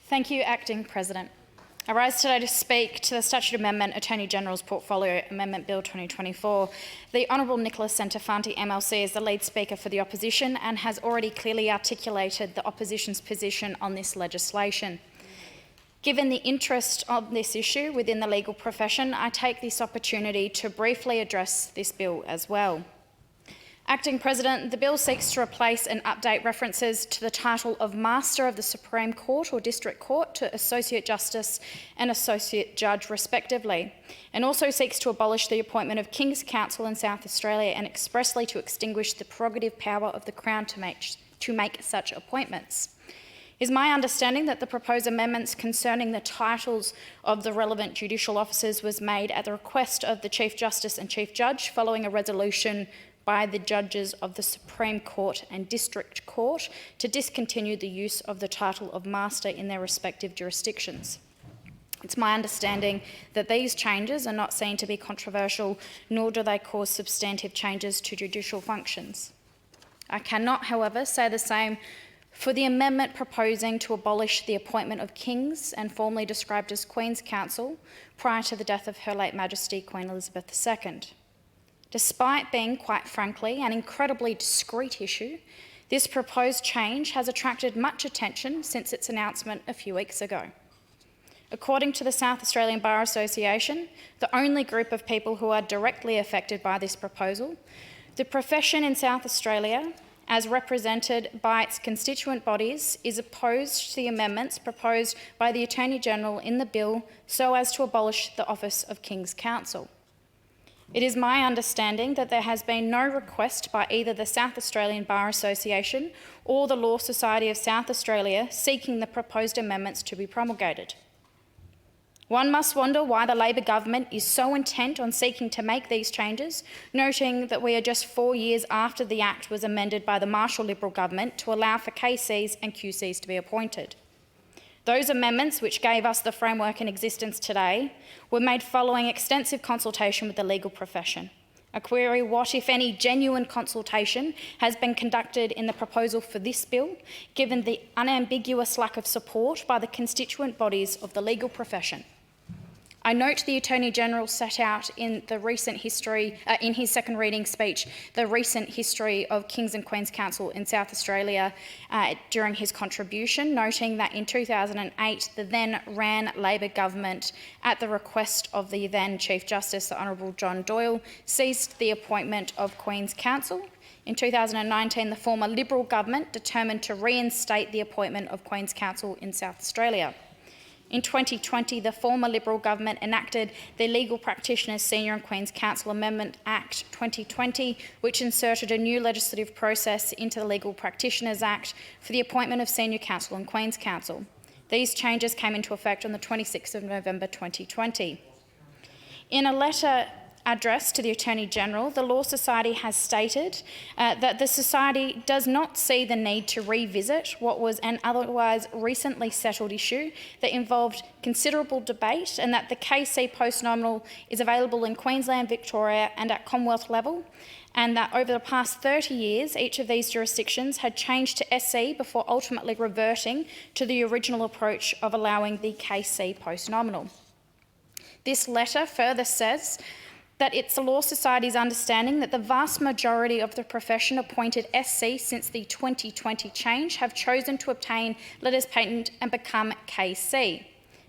Thank you, Acting President. I rise today to speak to the Statute Amendment Attorney General's Portfolio Amendment Bill 2024. The Honourable Nicholas Centofanti MLC is the lead speaker for the opposition and has already clearly articulated the opposition's position on this legislation. Given the interest of this issue within the legal profession, I take this opportunity to briefly address this bill as well. Acting President, the bill seeks to replace and update references to the title of Master of the Supreme Court or District Court to Associate Justice and Associate Judge respectively, and also seeks to abolish the appointment of King's Counsel in South Australia and expressly to extinguish the prerogative power of the Crown to make such appointments. It is my understanding that the proposed amendments concerning the titles of the relevant judicial officers was made at the request of the Chief Justice and Chief Judge following a resolution by the judges of the Supreme Court and District Court to discontinue the use of the title of Master in their respective jurisdictions. It's my understanding that these changes are not seen to be controversial, nor do they cause substantive changes to judicial functions. I cannot, however, say the same for the amendment proposing to abolish the appointment of Kings and formerly described as Queen's Counsel prior to the death of Her late Majesty Queen Elizabeth II. Despite being, quite frankly, an incredibly discreet issue, this proposed change has attracted much attention since its announcement a few weeks ago. According to the South Australian Bar Association, the only group of people who are directly affected by this proposal, the profession in South Australia, as represented by its constituent bodies, is opposed to the amendments proposed by the Attorney-General in the bill so as to abolish the office of King's Counsel. It is my understanding that there has been no request by either the South Australian Bar Association or the Law Society of South Australia seeking the proposed amendments to be promulgated. One must wonder why the Labor government is so intent on seeking to make these changes, noting that we are just 4 years after the Act was amended by the Marshall Liberal government to allow for KCs and QCs to be appointed. Those amendments, which gave us the framework in existence today, were made following extensive consultation with the legal profession. I query what, if any, genuine consultation has been conducted in the proposal for this bill, given the unambiguous lack of support by the constituent bodies of the legal profession. I note the Attorney-General set out in the recent history, in his second reading speech, the recent history of King's and Queen's Counsel in South Australia during his contribution, noting that in 2008, the then Ran Labor government, at the request of the then Chief Justice, the Honourable John Doyle, ceased the appointment of Queen's Counsel. In 2019, the former Liberal government determined to reinstate the appointment of Queen's Counsel in South Australia. In 2020, the former Liberal government enacted the Legal Practitioners Senior and Queen's Counsel Amendment Act 2020, which inserted a new legislative process into the Legal Practitioners Act for the appointment of Senior Counsel and Queen's Counsel. These changes came into effect on the 26th of November 2020. In a letter address to the Attorney-General, the Law Society has stated that the Society does not see the need to revisit what was an otherwise recently settled issue that involved considerable debate, and that the KC post-nominal is available in Queensland, Victoria and at Commonwealth level, and that over the past 30 years, each of these jurisdictions had changed to SC before ultimately reverting to the original approach of allowing the KC post-nominal. This letter further says that it's the Law Society's understanding that the vast majority of the profession appointed SC since the 2020 change have chosen to obtain letters patent and become KC.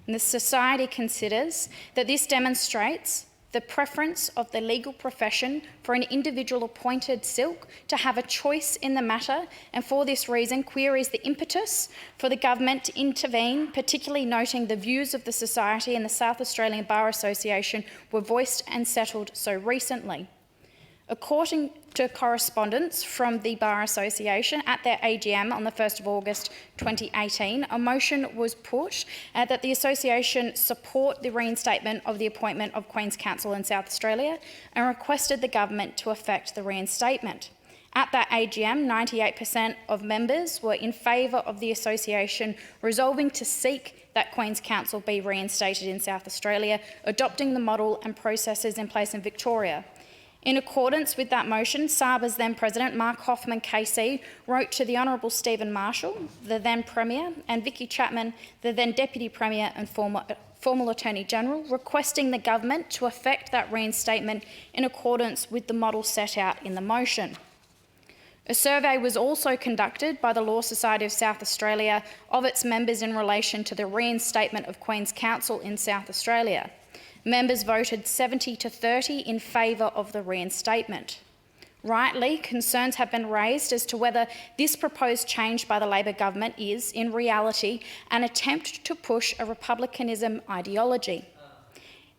And the Society considers that this demonstrates the preference of the legal profession for an individual appointed silk to have a choice in the matter, and for this reason queries the impetus for the government to intervene, particularly noting the views of the Society and the South Australian Bar Association were voiced and settled so recently. According to correspondence from the Bar Association at their AGM on the 1st of August 2018, a motion was put that the Association support the reinstatement of the appointment of Queen's Counsel in South Australia and requested the government to effect the reinstatement. At that AGM, 98% of members were in favour of the Association resolving to seek that Queen's Counsel be reinstated in South Australia, adopting the model and processes in place in Victoria. In accordance with that motion, SABA's then President, Mark Hoffman KC, wrote to the Honourable Stephen Marshall, the then Premier, and Vicky Chapman, the then Deputy Premier and former Attorney General, requesting the government to effect that reinstatement in accordance with the model set out in the motion. A survey was also conducted by the Law Society of South Australia of its members in relation to the reinstatement of Queen's Counsel in South Australia. Members voted 70 to 30 in favour of the reinstatement. Rightly, concerns have been raised as to whether this proposed change by the Labor government is, in reality, an attempt to push a republicanism ideology.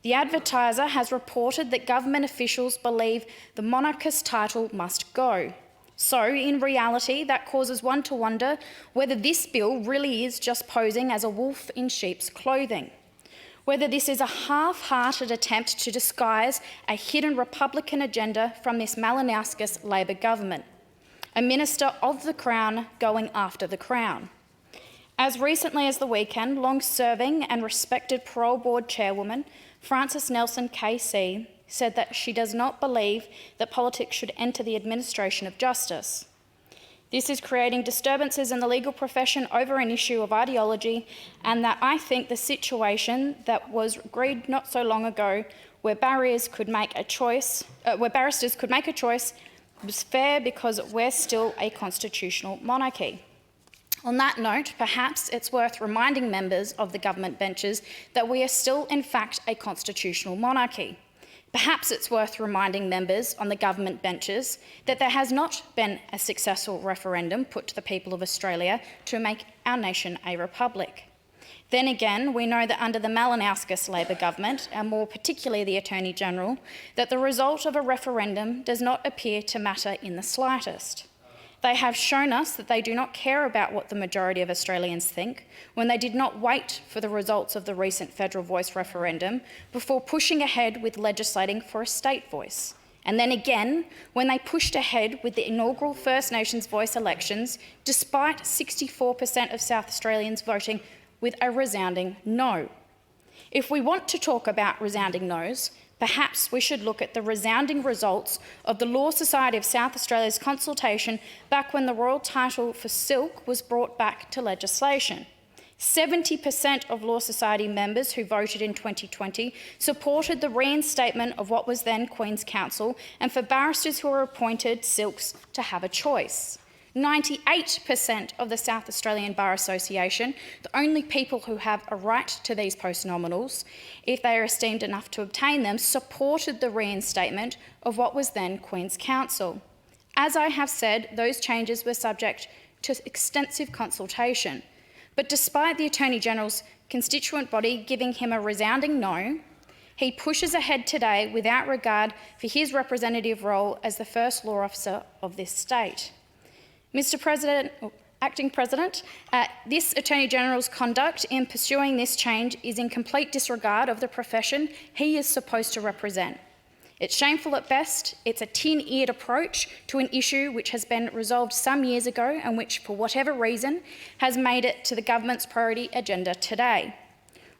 The Advertiser has reported that government officials believe the monarchist title must go. So, in reality, that causes one to wonder whether this bill really is just posing as a wolf in sheep's clothing. Whether this is a half-hearted attempt to disguise a hidden Republican agenda from this Malinowskis Labor government, a minister of the Crown going after the Crown. As recently as the weekend, long-serving and respected parole board chairwoman Frances Nelson KC said that she does not believe that politics should enter the administration of justice. This is creating disturbances in the legal profession over an issue of ideology, and that I think the situation that was agreed not so long ago, where barristers could make a choice, was fair because we're still a constitutional monarchy. On that note, perhaps it's worth reminding members of the government benches that we are still, in fact, a constitutional monarchy. Perhaps it's worth reminding members on the government benches that there has not been a successful referendum put to the people of Australia to make our nation a republic. Then again, we know that under the Malinowskis Labor government, and more particularly the Attorney General, that the result of a referendum does not appear to matter in the slightest. They have shown us that they do not care about what the majority of Australians think when they did not wait for the results of the recent Federal Voice referendum before pushing ahead with legislating for a state voice. And then again, when they pushed ahead with the inaugural First Nations voice elections, despite 64% of South Australians voting with a resounding no. If we want to talk about resounding no's, perhaps we should look at the resounding results of the Law Society of South Australia's consultation back when the royal title for silk was brought back to legislation. 70% of Law Society members who voted in 2020 supported the reinstatement of what was then Queen's Counsel, and for barristers who were appointed silks to have a choice. 98% of the South Australian Bar Association, the only people who have a right to these post-nominals, if they are esteemed enough to obtain them, supported the reinstatement of what was then Queen's Counsel. As I have said, those changes were subject to extensive consultation. But despite the Attorney General's constituent body giving him a resounding no, he pushes ahead today without regard for his representative role as the first law officer of this state. Mr. President, Acting President, this Attorney General's conduct in pursuing this change is in complete disregard of the profession he is supposed to represent. It's shameful at best. It's a tin-eared approach to an issue which has been resolved some years ago and which, for whatever reason, has made it to the government's priority agenda today.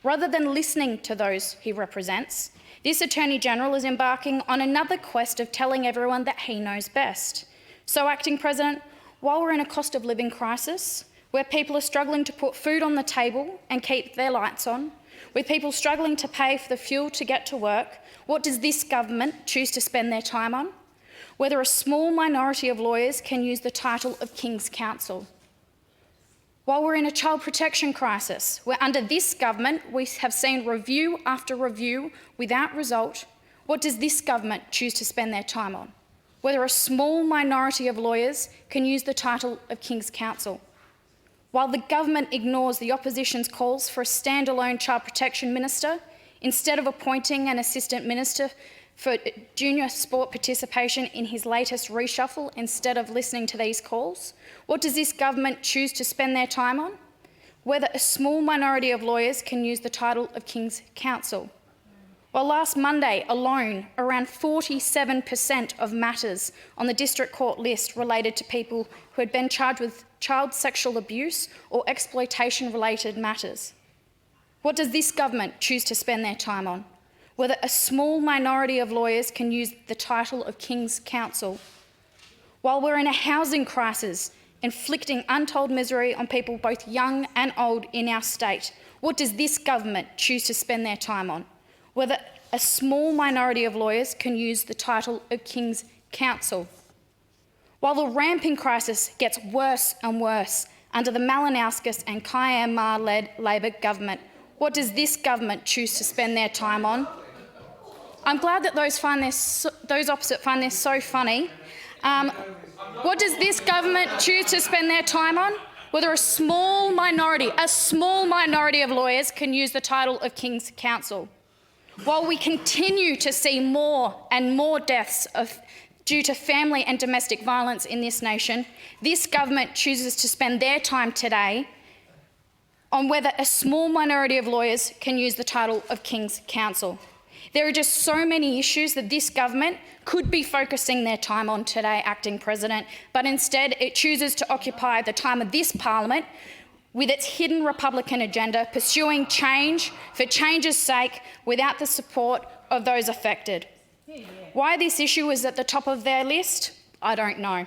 Rather than listening to those he represents, this Attorney General is embarking on another quest of telling everyone that he knows best. So, Acting President, while we're in a cost of living crisis, where people are struggling to put food on the table and keep their lights on, with people struggling to pay for the fuel to get to work, what does this government choose to spend their time on? Whether a small minority of lawyers can use the title of King's Counsel. While we're in a child protection crisis, where under this government we have seen review after review without result, what does this government choose to spend their time on? Whether a small minority of lawyers can use the title of King's Counsel. While the government ignores the opposition's calls for a standalone child protection minister, instead of appointing an assistant minister for junior sport participation in his latest reshuffle, instead of listening to these calls, what does this government choose to spend their time on? Whether a small minority of lawyers can use the title of King's Counsel. Well, last Monday alone, around 47% of matters on the district court list related to people who had been charged with child sexual abuse or exploitation-related matters. What does this government choose to spend their time on? whether a small minority of lawyers can use the title of King's Counsel. While we're in a housing crisis, inflicting untold misery on people both young and old in our state, what does this government choose to spend their time on? Whether a small minority of lawyers can use the title of King's Counsel. While the ramping crisis gets worse and worse under the Malinowskis and Kyan Ma-led Labor government, what does this government choose to spend their time on? I'm glad that those opposite find this so funny. What does this government choose to spend their time on? Whether a small minority of lawyers can use the title of King's Counsel. While we continue to see more and more deaths due to family and domestic violence in this nation, this government chooses to spend their time today on whether a small minority of lawyers can use the title of King's Counsel. There are just so many issues that this government could be focusing their time on today, Acting President, but instead it chooses to occupy the time of this parliament with its hidden Republican agenda, pursuing change for change's sake without the support of those affected. Why this issue is at the top of their list, I don't know.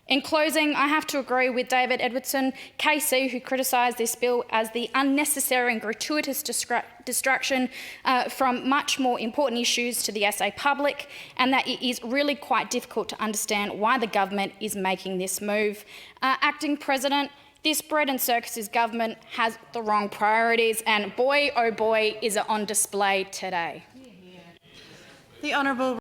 In closing, I have to agree with David Edwardson, KC, who criticised this bill as the unnecessary and gratuitous distraction from much more important issues to the SA public, and that it is really quite difficult to understand why the government is making this move. Acting President, this bread and circuses government has the wrong priorities, and boy, oh boy, is it on display today. The Honourable